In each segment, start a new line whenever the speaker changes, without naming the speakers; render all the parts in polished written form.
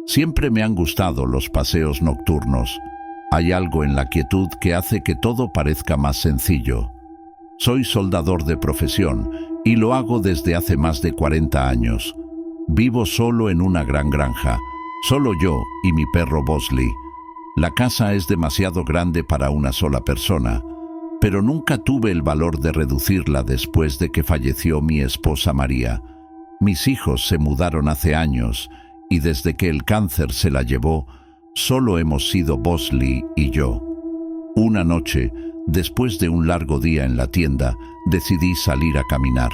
Siempre me han gustado los paseos nocturnos. Hay algo en la quietud que hace que todo parezca más sencillo. Soy soldador de profesión y lo hago desde hace más de 40 años. Vivo solo en una gran granja, solo yo y mi perro Bosley. La casa es demasiado grande para una sola persona, pero nunca tuve el valor de reducirla después de que falleció mi esposa María. Mis hijos se mudaron hace años y desde que el cáncer se la llevó, solo hemos sido Bosley y yo. Una noche, después de un largo día en la tienda, decidí salir a caminar.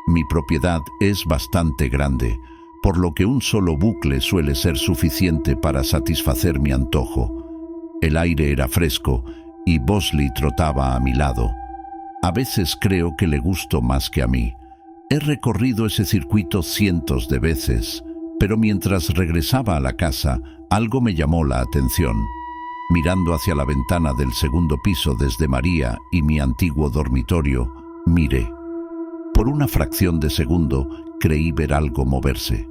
Mi propiedad es bastante grande, por lo que un solo bucle suele ser suficiente para satisfacer mi antojo. El aire era fresco y Bosley trotaba a mi lado. A veces creo que le gusto más que a mí. He recorrido ese circuito cientos de veces, pero mientras regresaba a la casa, algo me llamó la atención. Mirando hacia la ventana del segundo piso desde María y mi antiguo dormitorio, miré. Por una fracción de segundo creí ver algo moverse.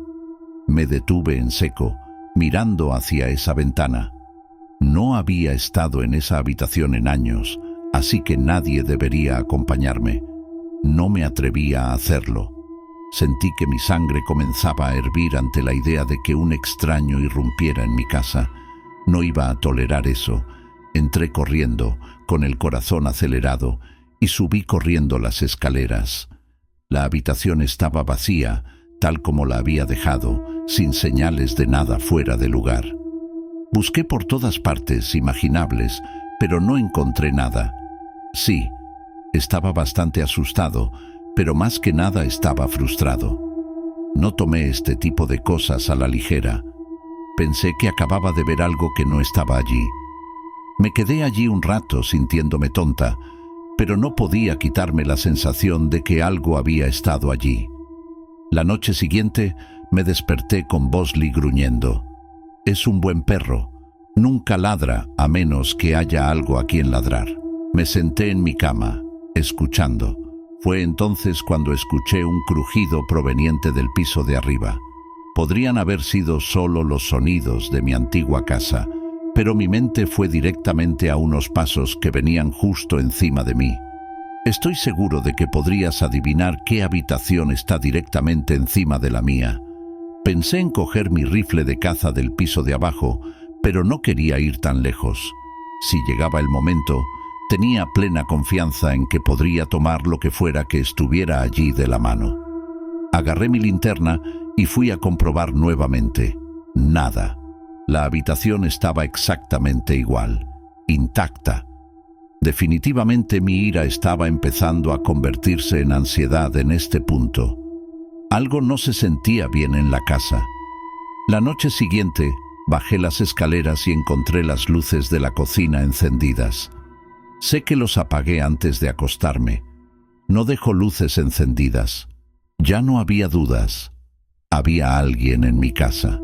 Me detuve en seco, mirando hacia esa ventana. No había estado en esa habitación en años, así que nadie debería acompañarme. No me atrevía a hacerlo. Sentí que mi sangre comenzaba a hervir ante la idea de que un extraño irrumpiera en mi casa. No iba a tolerar eso. Entré corriendo, con el corazón acelerado, y subí corriendo las escaleras. La habitación estaba vacía, tal como la había dejado, sin señales de nada fuera de lugar. Busqué por todas partes imaginables, pero no encontré nada. Sí, estaba bastante asustado, pero más que nada estaba frustrado. No tomé este tipo de cosas a la ligera. Pensé que acababa de ver algo que no estaba allí. Me quedé allí un rato sintiéndome tonta, pero no podía quitarme la sensación de que algo había estado allí. La noche siguiente me desperté con Bosley gruñendo. Es un buen perro. Nunca ladra a menos que haya algo a quien ladrar. Me senté en mi cama, escuchando. Fue entonces cuando escuché un crujido proveniente del piso de arriba. Podrían haber sido solo los sonidos de mi antigua casa, pero mi mente fue directamente a unos pasos que venían justo encima de mí. Estoy seguro de que podrías adivinar qué habitación está directamente encima de la mía. Pensé en coger mi rifle de caza del piso de abajo, pero no quería ir tan lejos. Si llegaba el momento, tenía plena confianza en que podría tomar lo que fuera que estuviera allí de la mano. Agarré mi linterna y fui a comprobar nuevamente. Nada. La habitación estaba exactamente igual, intacta. Definitivamente mi ira estaba empezando a convertirse en ansiedad en este punto. Algo no se sentía bien en la casa. La noche siguiente, bajé las escaleras y encontré las luces de la cocina encendidas. Sé que los apagué antes de acostarme. No dejo luces encendidas. Ya no había dudas. Había alguien en mi casa.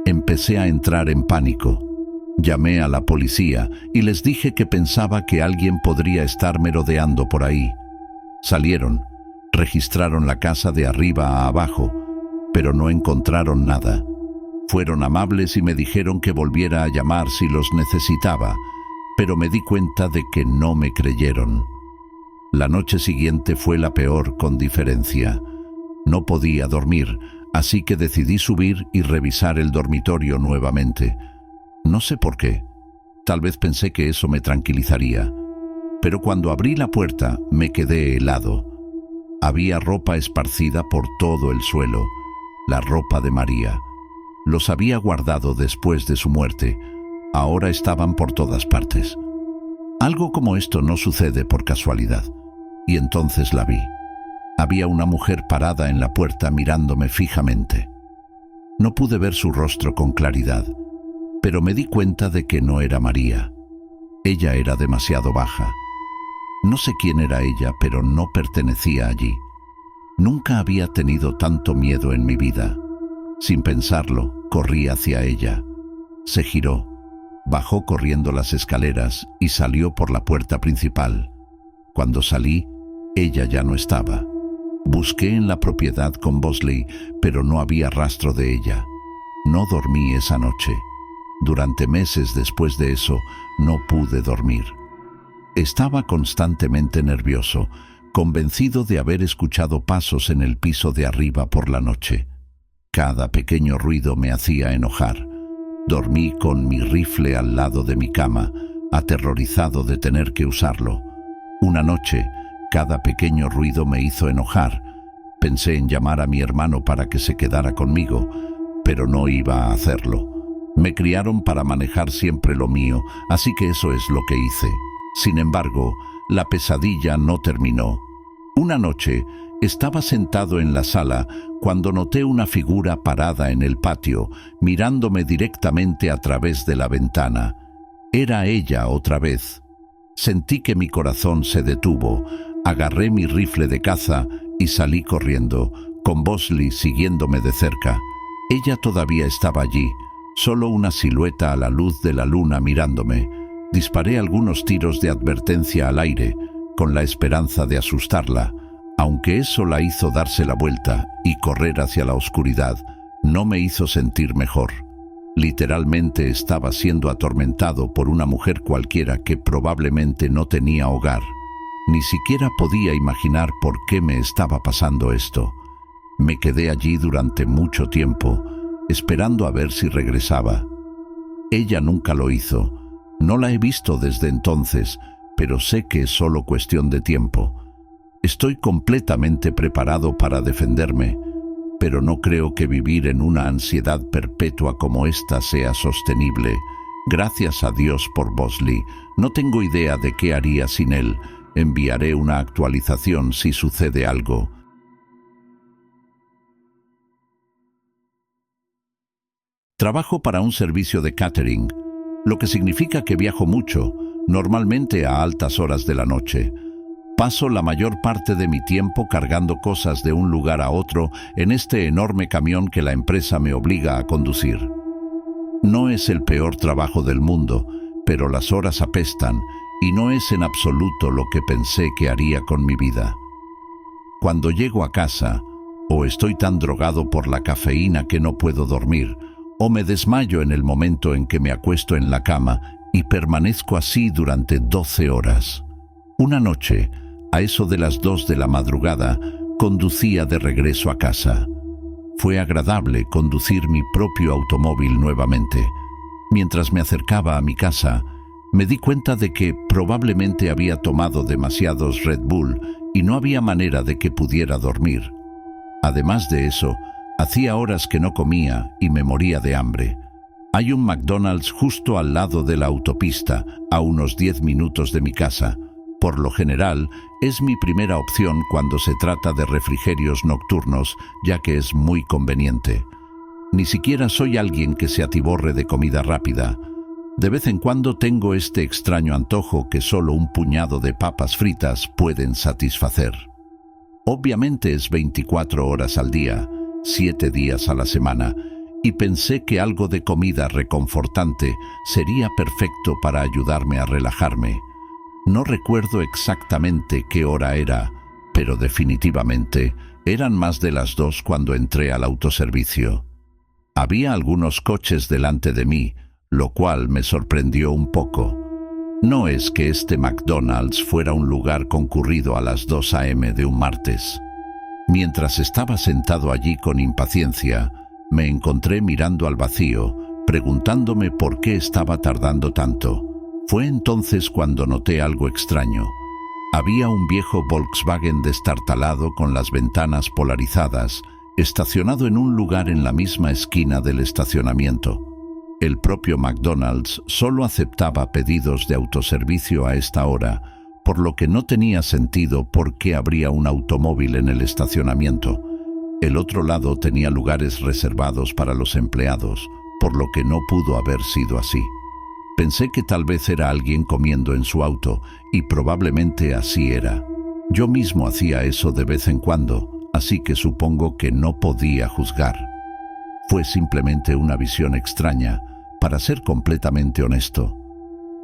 Empecé a entrar en pánico. Llamé a la policía y les dije que pensaba que alguien podría estar merodeando por ahí. Salieron, registraron la casa de arriba a abajo, pero no encontraron nada. Fueron amables y me dijeron que volviera a llamar si los necesitaba, pero me di cuenta de que no me creyeron. La noche siguiente fue la peor con diferencia. No podía dormir, así que decidí subir y revisar el dormitorio nuevamente. No sé por qué. Tal vez pensé que eso me tranquilizaría. Pero cuando abrí la puerta, me quedé helado. Había ropa esparcida por todo el suelo, la ropa de María. Los había guardado después de su muerte. Ahora estaban por todas partes. Algo como esto no sucede por casualidad. Y entonces la vi. Había una mujer parada en la puerta mirándome fijamente. No pude ver su rostro con claridad, pero me di cuenta de que no era María. Ella era demasiado baja. No sé quién era ella, pero no pertenecía allí. Nunca había tenido tanto miedo en mi vida. Sin pensarlo, corrí hacia ella. Se giró, bajó corriendo las escaleras y salió por la puerta principal. Cuando salí, ella ya no estaba. Busqué en la propiedad con Bosley, pero no había rastro de ella. No dormí esa noche. Durante meses después de eso, no pude dormir. Estaba constantemente nervioso, convencido de haber escuchado pasos en el piso de arriba por la noche. Cada pequeño ruido me hacía enojar. Dormí con mi rifle al lado de mi cama, aterrorizado de tener que usarlo. Una noche, cada pequeño ruido me hizo enojar. Pensé en llamar a mi hermano para que se quedara conmigo, pero no iba a hacerlo. Me criaron para manejar siempre lo mío, así que eso es lo que hice. Sin embargo, la pesadilla no terminó. Una noche, estaba sentado en la sala cuando noté una figura parada en el patio, mirándome directamente a través de la ventana. Era ella otra vez. Sentí que mi corazón se detuvo. Agarré mi rifle de caza y salí corriendo, con Bosley siguiéndome de cerca. Ella todavía estaba allí, solo una silueta a la luz de la luna mirándome. Disparé algunos tiros de advertencia al aire, con la esperanza de asustarla. Aunque eso la hizo darse la vuelta y correr hacia la oscuridad, no me hizo sentir mejor. Literalmente estaba siendo atormentado por una mujer cualquiera que probablemente no tenía hogar. Ni siquiera podía imaginar por qué me estaba pasando esto. Me quedé allí durante mucho tiempo, esperando a ver si regresaba. Ella nunca lo hizo. No la he visto desde entonces, pero sé que es solo cuestión de tiempo. Estoy completamente preparado para defenderme, pero no creo que vivir en una ansiedad perpetua como esta sea sostenible. Gracias a Dios por Bosley. No tengo idea de qué haría sin él. Enviaré una actualización si sucede algo. Trabajo para un servicio de catering, lo que significa que viajo mucho, normalmente a altas horas de la noche. Paso la mayor parte de mi tiempo cargando cosas de un lugar a otro en este enorme camión que la empresa me obliga a conducir. No es el peor trabajo del mundo, pero las horas apestan y no es en absoluto lo que pensé que haría con mi vida. Cuando llego a casa, o estoy tan drogado por la cafeína que no puedo dormir, o me desmayo en el momento en que me acuesto en la cama y permanezco así durante 12 horas. Una noche, a eso de las 2 de la madrugada, conducía de regreso a casa. Fue agradable conducir mi propio automóvil nuevamente. Mientras me acercaba a mi casa, me di cuenta de que probablemente había tomado demasiados Red Bull y no había manera de que pudiera dormir. Además de eso, hacía horas que no comía y me moría de hambre. Hay un McDonald's justo al lado de la autopista, a unos 10 minutos de mi casa. Por lo general, es mi primera opción cuando se trata de refrigerios nocturnos, ya que es muy conveniente. Ni siquiera soy alguien que se atiborre de comida rápida. De vez en cuando tengo este extraño antojo que solo un puñado de papas fritas pueden satisfacer. Obviamente es 24 horas al día, 7 días a la semana, y pensé que algo de comida reconfortante sería perfecto para ayudarme a relajarme. No recuerdo exactamente qué hora era, pero definitivamente eran más de las 2 cuando entré al autoservicio. Había algunos coches delante de mí, lo cual me sorprendió un poco. No es que este McDonald's fuera un lugar concurrido a las 2 a.m. de un martes. Mientras estaba sentado allí con impaciencia, me encontré mirando al vacío, preguntándome por qué estaba tardando tanto. Fue entonces cuando noté algo extraño. Había un viejo Volkswagen destartalado con las ventanas polarizadas, estacionado en un lugar en la misma esquina del estacionamiento. El propio McDonald's solo aceptaba pedidos de autoservicio a esta hora, por lo que no tenía sentido por qué habría un automóvil en el estacionamiento. El otro lado tenía lugares reservados para los empleados, por lo que no pudo haber sido así. Pensé que tal vez era alguien comiendo en su auto, y probablemente así era. Yo mismo hacía eso de vez en cuando, así que supongo que no podía juzgar. Fue simplemente una visión extraña, para ser completamente honesto.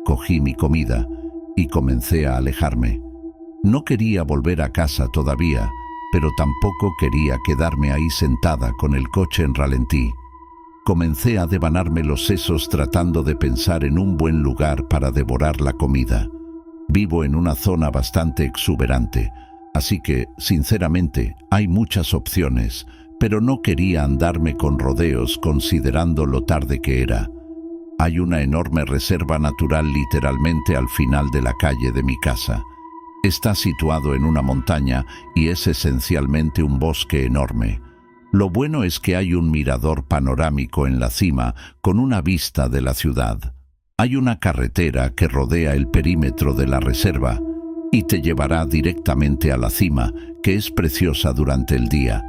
Cogí mi comida y comencé a alejarme. No quería volver a casa todavía, pero tampoco quería quedarme ahí sentada con el coche en ralentí. Comencé a devanarme los sesos tratando de pensar en un buen lugar para devorar la comida. Vivo en una zona bastante exuberante, así que, sinceramente, hay muchas opciones, pero no quería andarme con rodeos considerando lo tarde que era. Hay una enorme reserva natural literalmente al final de la calle de mi casa. Está situado en una montaña y es esencialmente un bosque enorme. Lo bueno es que hay un mirador panorámico en la cima con una vista de la ciudad. Hay una carretera que rodea el perímetro de la reserva y te llevará directamente a la cima, que es preciosa durante el día.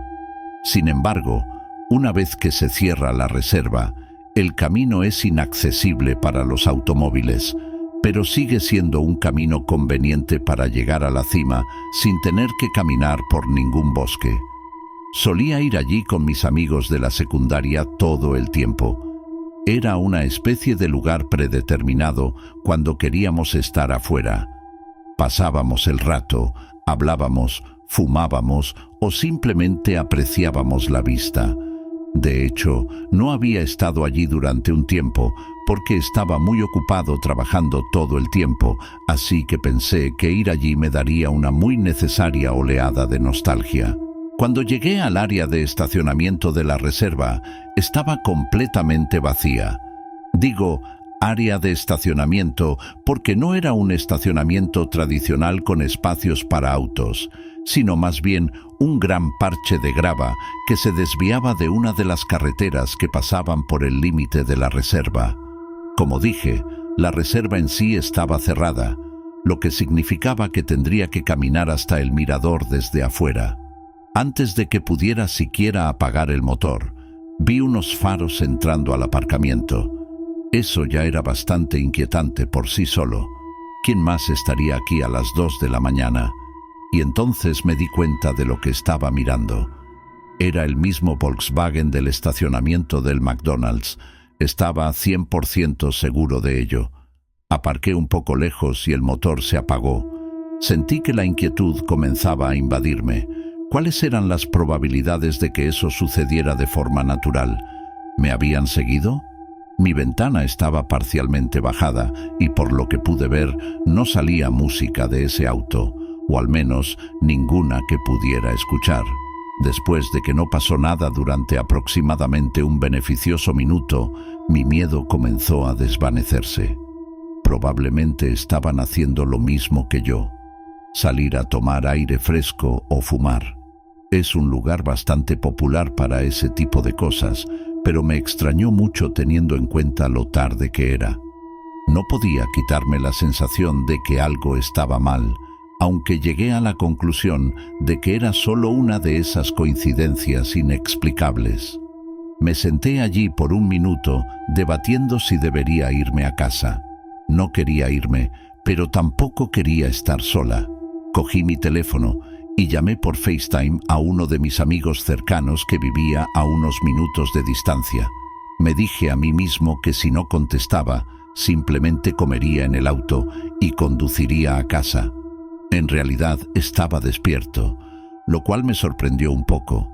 Sin embargo, una vez que se cierra la reserva, el camino es inaccesible para los automóviles, pero sigue siendo un camino conveniente para llegar a la cima sin tener que caminar por ningún bosque. Solía ir allí con mis amigos de la secundaria todo el tiempo. Era una especie de lugar predeterminado cuando queríamos estar afuera. Pasábamos el rato, hablábamos, fumábamos o simplemente apreciábamos la vista. De hecho, no había estado allí durante un tiempo porque estaba muy ocupado trabajando todo el tiempo, así que pensé que ir allí me daría una muy necesaria oleada de nostalgia. Cuando llegué al área de estacionamiento de la reserva, estaba completamente vacía. Digo, área de estacionamiento porque no era un estacionamiento tradicional con espacios para autos, sino más bien un gran parche de grava que se desviaba de una de las carreteras que pasaban por el límite de la reserva. Como dije, la reserva en sí estaba cerrada, lo que significaba que tendría que caminar hasta el mirador desde afuera. Antes de que pudiera siquiera apagar el motor, vi unos faros entrando al aparcamiento. Eso ya era bastante inquietante por sí solo. ¿Quién más estaría aquí a las 2 de la mañana? Y entonces me di cuenta de lo que estaba mirando. Era el mismo Volkswagen del estacionamiento del McDonald's. Estaba 100% seguro de ello. Aparqué un poco lejos y el motor se apagó. Sentí que la inquietud comenzaba a invadirme. ¿Cuáles eran las probabilidades de que eso sucediera de forma natural? ¿Me habían seguido? Mi ventana estaba parcialmente bajada y por lo que pude ver no salía música de ese auto, o al menos ninguna que pudiera escuchar. Después de que no pasó nada durante aproximadamente un beneficioso minuto, mi miedo comenzó a desvanecerse. Probablemente estaban haciendo lo mismo que yo. Salir a tomar aire fresco o fumar. Es un lugar bastante popular para ese tipo de cosas, pero me extrañó mucho teniendo en cuenta lo tarde que era. No podía quitarme la sensación de que algo estaba mal, aunque llegué a la conclusión de que era solo una de esas coincidencias inexplicables. Me senté allí por un minuto debatiendo si debería irme a casa. No quería irme, pero tampoco quería estar sola. Cogí mi teléfono y llamé por FaceTime a uno de mis amigos cercanos que vivía a unos minutos de distancia. Me dije a mí mismo que si no contestaba, simplemente comería en el auto y conduciría a casa. En realidad estaba despierto, lo cual me sorprendió un poco.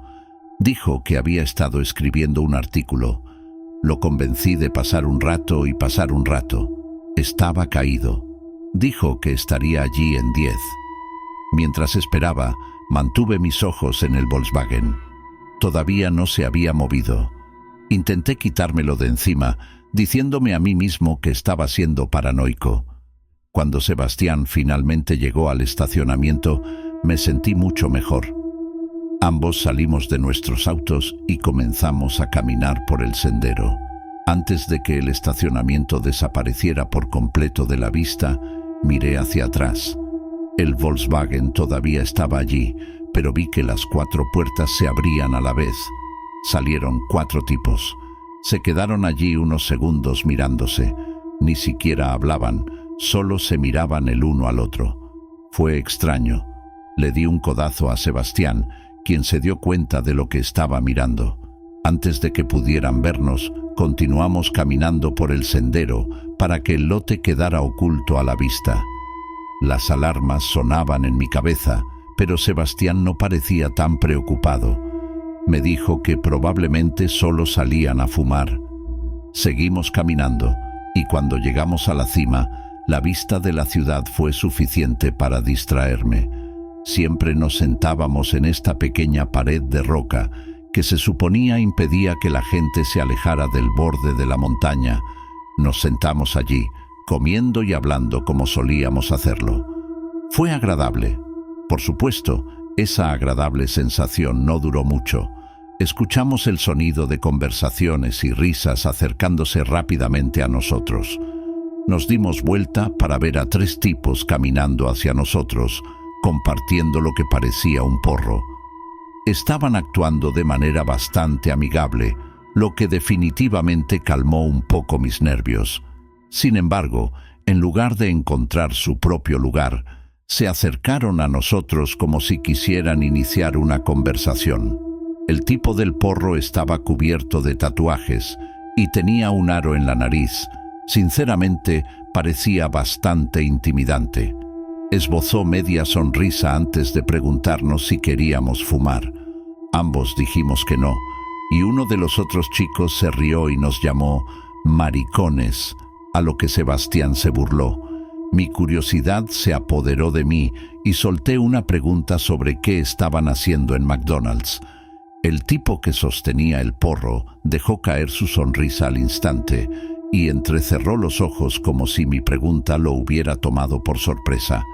Dijo que había estado escribiendo un artículo. Lo convencí de pasar un rato y pasar un rato. Estaba caído. Dijo que estaría allí en 10. Mientras esperaba, mantuve mis ojos en el Volkswagen. Todavía no se había movido. Intenté quitármelo de encima, diciéndome a mí mismo que estaba siendo paranoico. Cuando Sebastián finalmente llegó al estacionamiento, me sentí mucho mejor. Ambos salimos de nuestros autos y comenzamos a caminar por el sendero. Antes de que el estacionamiento desapareciera por completo de la vista, miré hacia atrás. El Volkswagen todavía estaba allí, pero vi que las 4 puertas se abrían a la vez. Salieron 4 tipos. Se quedaron allí unos segundos mirándose. Ni siquiera hablaban, solo se miraban el uno al otro. Fue extraño. Le di un codazo a Sebastián, quien se dio cuenta de lo que estaba mirando. Antes de que pudieran vernos, continuamos caminando por el sendero para que el lote quedara oculto a la vista. Las alarmas sonaban en mi cabeza, pero Sebastián no parecía tan preocupado. Me dijo que probablemente solo salían a fumar. Seguimos caminando y cuando llegamos a la cima, la vista de la ciudad fue suficiente para distraerme. Siempre nos sentábamos en esta pequeña pared de roca que se suponía impedía que la gente se alejara del borde de la montaña. Nos sentamos allí, comiendo y hablando como solíamos hacerlo. Fue agradable. Por supuesto, esa agradable sensación no duró mucho. Escuchamos el sonido de conversaciones y risas acercándose rápidamente a nosotros. Nos dimos vuelta para ver a 3 tipos caminando hacia nosotros, compartiendo lo que parecía un porro. Estaban actuando de manera bastante amigable, lo que definitivamente calmó un poco mis nervios. Sin embargo, en lugar de encontrar su propio lugar, se acercaron a nosotros como si quisieran iniciar una conversación. El tipo del porro estaba cubierto de tatuajes y tenía un aro en la nariz. Sinceramente, parecía bastante intimidante. Esbozó media sonrisa antes de preguntarnos si queríamos fumar. Ambos dijimos que no, y uno de los otros chicos se rió y nos llamó maricones, a lo que Sebastián se burló. Mi curiosidad se apoderó de mí y solté una pregunta sobre qué estaban haciendo en McDonald's. El tipo que sostenía el porro dejó caer su sonrisa al instante y entrecerró los ojos como si mi pregunta lo hubiera tomado por sorpresa.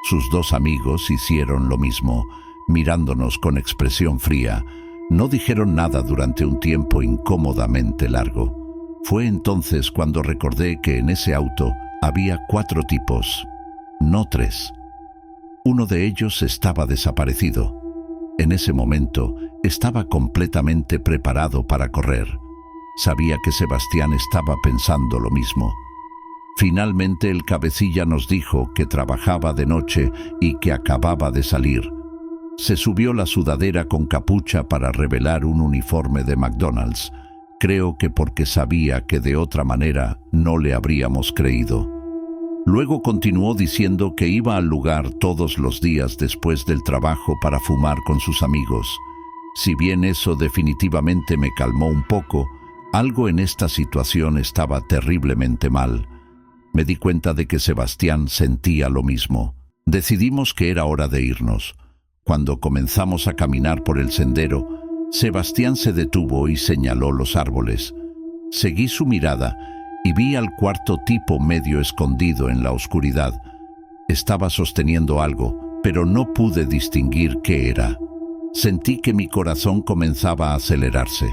Sus 2 amigos hicieron lo mismo, mirándonos con expresión fría. No dijeron nada durante un tiempo incómodamente largo. Fue entonces cuando recordé que en ese auto había 4 tipos, no 3. Uno de ellos estaba desaparecido. En ese momento estaba completamente preparado para correr. Sabía que Sebastián estaba pensando lo mismo. Finalmente el cabecilla nos dijo que trabajaba de noche y que acababa de salir. Se subió la sudadera con capucha para revelar un uniforme de McDonald's. Creo que porque sabía que de otra manera no le habríamos creído. Luego continuó diciendo que iba al lugar todos los días después del trabajo para fumar con sus amigos. Si bien eso definitivamente me calmó un poco, algo en esta situación estaba terriblemente mal. Me di cuenta de que Sebastián sentía lo mismo. Decidimos que era hora de irnos. Cuando comenzamos a caminar por el sendero, Sebastián se detuvo y señaló los árboles. Seguí su mirada y vi al 4º tipo medio escondido en la oscuridad. Estaba sosteniendo algo, pero no pude distinguir qué era. Sentí que mi corazón comenzaba a acelerarse.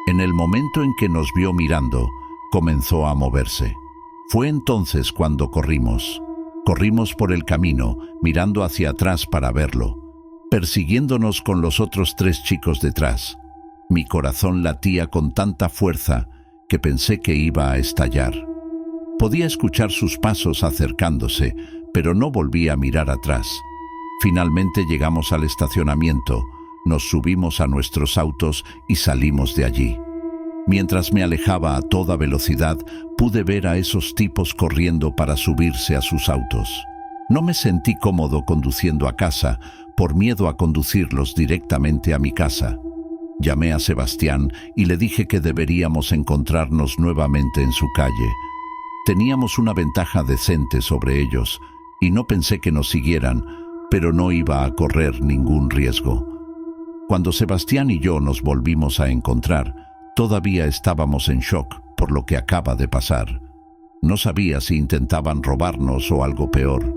En el momento en que nos vio mirando, comenzó a moverse. Fue entonces cuando corrimos. Corrimos por el camino, mirando hacia atrás para verlo, persiguiéndonos con los otros 3 chicos detrás. Mi corazón latía con tanta fuerza que pensé que iba a estallar. Podía escuchar sus pasos acercándose, pero no volví a mirar atrás. Finalmente llegamos al estacionamiento, nos subimos a nuestros autos y salimos de allí. Mientras me alejaba a toda velocidad, pude ver a esos tipos corriendo para subirse a sus autos. No me sentí cómodo conduciendo a casa, por miedo a conducirlos directamente a mi casa. Llamé a Sebastián y le dije que deberíamos encontrarnos nuevamente en su calle. Teníamos una ventaja decente sobre ellos y no pensé que nos siguieran, pero no iba a correr ningún riesgo. Cuando Sebastián y yo nos volvimos a encontrar, todavía estábamos en shock por lo que acaba de pasar. No sabía si intentaban robarnos o algo peor.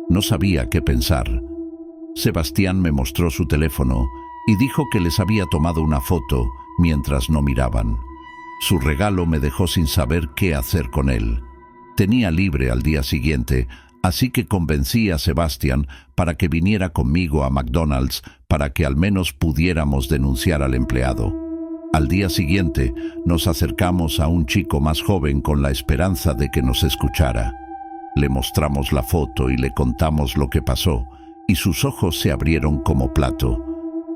No sabía qué pensar. Sebastián me mostró su teléfono y dijo que les había tomado una foto mientras no miraban. Su regalo me dejó sin saber qué hacer con él. Tenía libre al día siguiente, así que convencí a Sebastián para que viniera conmigo a McDonald's para que al menos pudiéramos denunciar al empleado. Al día siguiente nos acercamos a un chico más joven con la esperanza de que nos escuchara. Le mostramos la foto y le contamos lo que pasó, y sus ojos se abrieron como plato.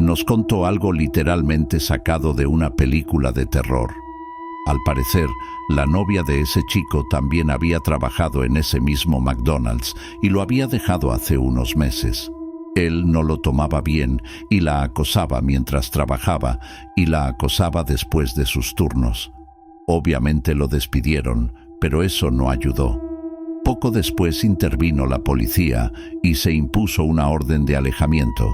Nos contó algo literalmente sacado de una película de terror. Al parecer, la novia de ese chico también había trabajado en ese mismo McDonald's y lo había dejado hace unos meses. Él no lo tomaba bien y la acosaba mientras trabajaba y la acosaba después de sus turnos. Obviamente lo despidieron, pero eso no ayudó. Poco después intervino la policía y se impuso una orden de alejamiento.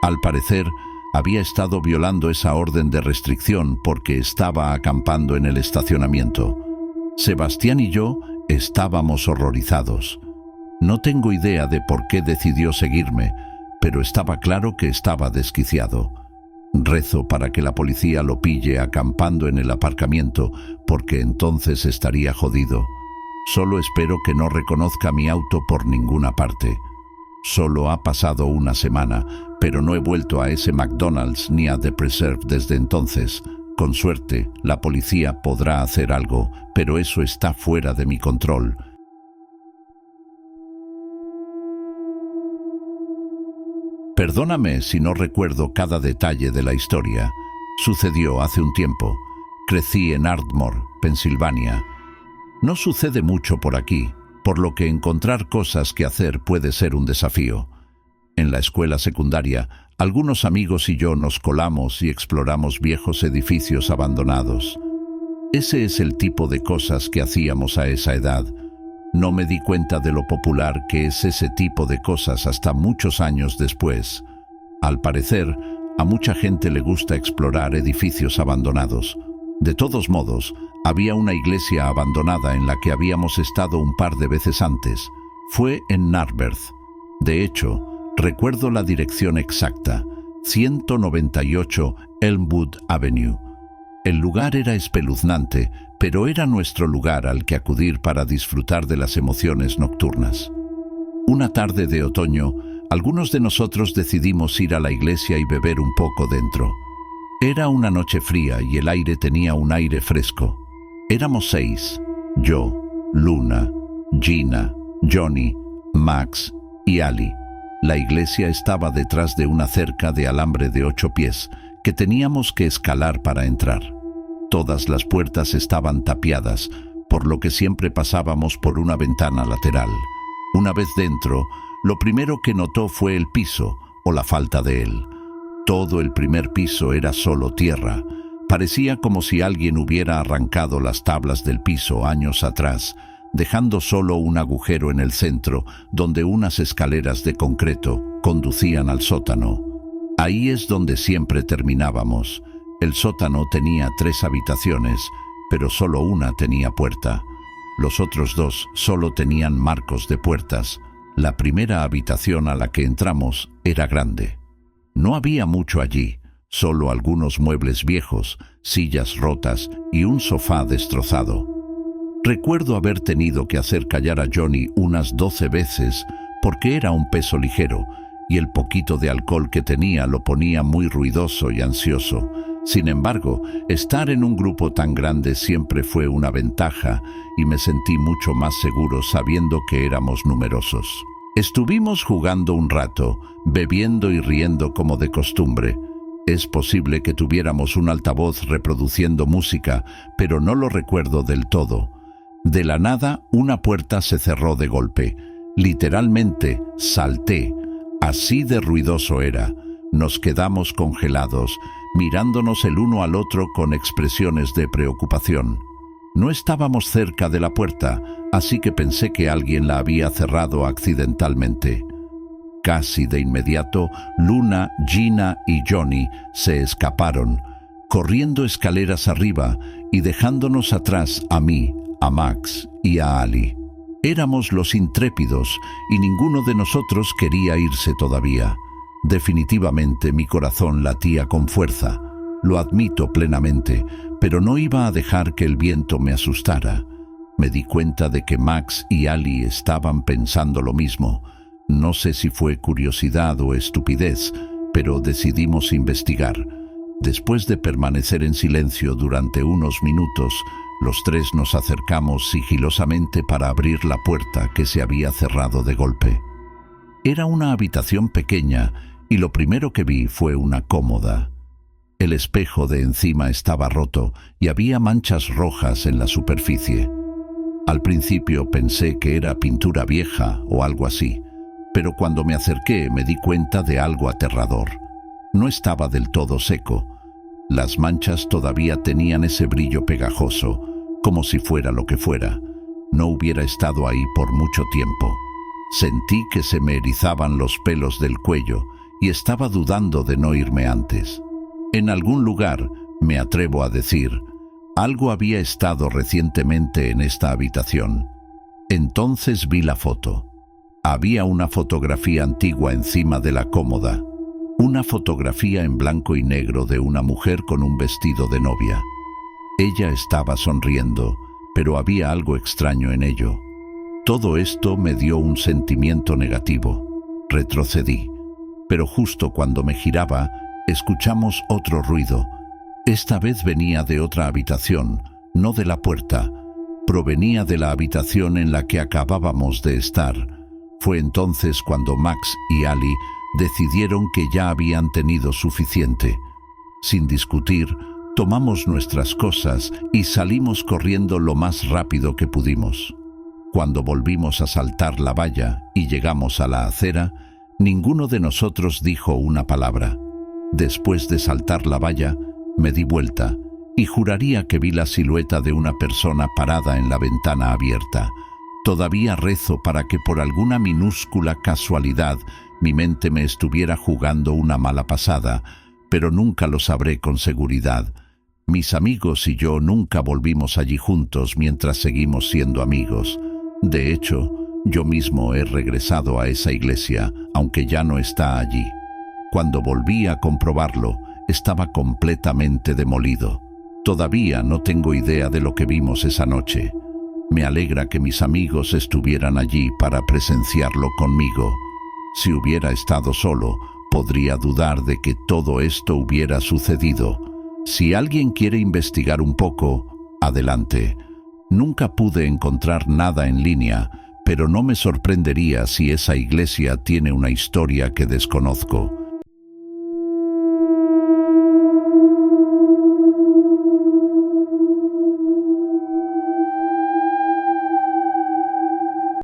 Al parecer, había estado violando esa orden de restricción porque estaba acampando en el estacionamiento. Sebastián y yo estábamos horrorizados. No tengo idea de por qué decidió seguirme, pero estaba claro que estaba desquiciado. Rezo para que la policía lo pille acampando en el aparcamiento, porque entonces estaría jodido. Solo espero que no reconozca mi auto por ninguna parte. Solo ha pasado una semana, pero no he vuelto a ese McDonald's ni a The Preserve desde entonces. Con suerte, la policía podrá hacer algo, pero eso está fuera de mi control. Perdóname si no recuerdo cada detalle de la historia. Sucedió hace un tiempo. Crecí en Ardmore, Pensilvania. No sucede mucho por aquí, por lo que encontrar cosas que hacer puede ser un desafío. En la escuela secundaria, algunos amigos y yo nos colamos y exploramos viejos edificios abandonados. Ese es el tipo de cosas que hacíamos a esa edad. No me di cuenta de lo popular que es ese tipo de cosas hasta muchos años después. Al parecer, a mucha gente le gusta explorar edificios abandonados. De todos modos, había una iglesia abandonada en la que habíamos estado un par de veces antes. Fue en Narberth. De hecho, recuerdo la dirección exacta, 198 Elmwood Avenue. El lugar era espeluznante, pero era nuestro lugar al que acudir para disfrutar de las emociones nocturnas. Una tarde de otoño, algunos de nosotros decidimos ir a la iglesia y beber un poco dentro. Era una noche fría y el aire tenía un aire fresco. Éramos 6, yo, Luna, Gina, Johnny, Max y Ali. La iglesia estaba detrás de una cerca de alambre de 8 pies que teníamos que escalar para entrar. Todas las puertas estaban tapiadas, por lo que siempre pasábamos por una ventana lateral. Una vez dentro, lo primero que notó fue el piso, o la falta de él. Todo el primer piso era solo tierra. Parecía como si alguien hubiera arrancado las tablas del piso años atrás, dejando solo un agujero en el centro, donde unas escaleras de concreto conducían al sótano. Ahí es donde siempre terminábamos. El sótano tenía 3 habitaciones, pero solo una tenía puerta. Los otros 2 solo tenían marcos de puertas. La primera habitación a la que entramos era grande. No había mucho allí, solo algunos muebles viejos, sillas rotas y un sofá destrozado. Recuerdo haber tenido que hacer callar a Johnny unas 12 veces porque era un peso ligero y el poquito de alcohol que tenía lo ponía muy ruidoso y ansioso. Sin embargo, estar en un grupo tan grande siempre fue una ventaja y me sentí mucho más seguro sabiendo que éramos numerosos. Estuvimos jugando un rato, bebiendo y riendo como de costumbre. Es posible que tuviéramos un altavoz reproduciendo música, pero no lo recuerdo del todo. De la nada, una puerta se cerró de golpe. Literalmente, salté. Así de ruidoso era. Nos quedamos congelados, mirándonos el uno al otro con expresiones de preocupación. No estábamos cerca de la puerta, así que pensé que alguien la había cerrado accidentalmente. Casi de inmediato, Luna, Gina y Johnny se escaparon, corriendo escaleras arriba y dejándonos atrás a mí, a Max y a Ali. Éramos los intrépidos y ninguno de nosotros quería irse todavía. Definitivamente mi corazón latía con fuerza. Lo admito plenamente, pero no iba a dejar que el viento me asustara. Me di cuenta de que Max y Ali estaban pensando lo mismo. No sé si fue curiosidad o estupidez, pero decidimos investigar. Después de permanecer en silencio durante unos minutos, los 3 nos acercamos sigilosamente para abrir la puerta que se había cerrado de golpe. Era una habitación pequeña y lo primero que vi fue una cómoda. El espejo de encima estaba roto y había manchas rojas en la superficie. Al principio pensé que era pintura vieja o algo así, pero cuando me acerqué me di cuenta de algo aterrador. No estaba del todo seco. Las manchas todavía tenían ese brillo pegajoso, como si fuera lo que fuera. No hubiera estado ahí por mucho tiempo. Sentí que se me erizaban los pelos del cuello y estaba dudando de no irme antes. En algún lugar, me atrevo a decir, algo había estado recientemente en esta habitación. Entonces vi la foto. Había una fotografía antigua encima de la cómoda. Una fotografía en blanco y negro de una mujer con un vestido de novia. Ella estaba sonriendo, pero había algo extraño en ello. Todo esto me dio un sentimiento negativo. Retrocedí, pero justo cuando me giraba, escuchamos otro ruido. Esta vez venía de otra habitación, no de la puerta. Provenía de la habitación en la que acabábamos de estar. Fue entonces cuando Max y Ali decidieron que ya habían tenido suficiente. Sin discutir, tomamos nuestras cosas y salimos corriendo lo más rápido que pudimos. Cuando volvimos a saltar la valla y llegamos a la acera, ninguno de nosotros dijo una palabra. Después de saltar la valla, me di vuelta y juraría que vi la silueta de una persona parada en la ventana abierta. Todavía rezo para que por alguna minúscula casualidad mi mente me estuviera jugando una mala pasada, pero nunca lo sabré con seguridad. Mis amigos y yo nunca volvimos allí juntos mientras seguimos siendo amigos. De hecho, yo mismo he regresado a esa iglesia, aunque ya no está allí. Cuando volví a comprobarlo, estaba completamente demolido. Todavía no tengo idea de lo que vimos esa noche. Me alegra que mis amigos estuvieran allí para presenciarlo conmigo. Si hubiera estado solo, podría dudar de que todo esto hubiera sucedido. Si alguien quiere investigar un poco, adelante. Nunca pude encontrar nada en línea, pero no me sorprendería si esa iglesia tiene una historia que desconozco.